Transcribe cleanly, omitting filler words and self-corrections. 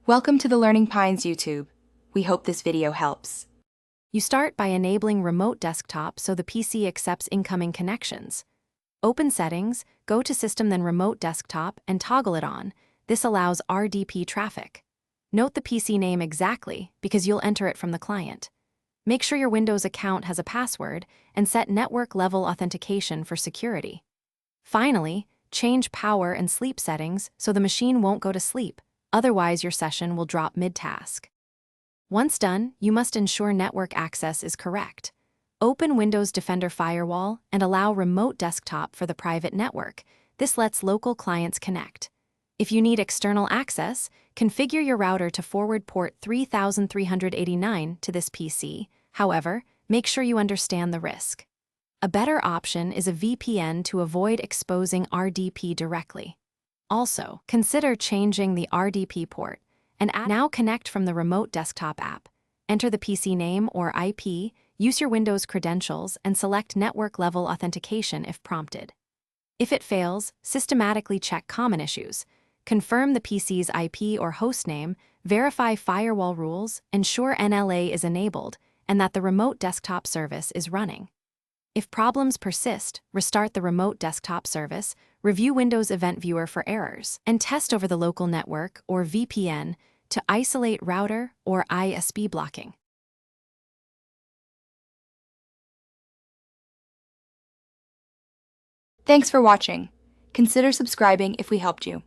Welcome to the Learning Pines YouTube. We hope this video helps. You start by enabling remote desktop so the PC accepts incoming connections. Open Settings, go to System then Remote Desktop and toggle it on. This allows RDP traffic. Note the PC name exactly because you'll enter it from the client. Make sure your Windows account has a password and set network-level authentication for security. Finally, change power and sleep settings so the machine won't go to sleep, otherwise your session will drop mid-task. Once done, you must ensure network access is correct. Open Windows Defender Firewall and allow remote desktop for the private network. This lets local clients connect. If you need external access, configure your router to forward port 3389 to this PC. However, make sure you understand the risk. A better option is a VPN to avoid exposing RDP directly. Also, consider changing the RDP port and now connect from the remote desktop app. Enter the PC name or IP, use your Windows credentials, and select network-level authentication if prompted. If it fails, systematically check common issues. Confirm the PC's IP or hostname, verify firewall rules, ensure NLA is enabled, and that the remote desktop service is running. If problems persist, restart the remote desktop service, review Windows Event Viewer for errors, and test over the local network or VPN to isolate router or ISP blocking. Thanks for watching. Consider subscribing if we helped you.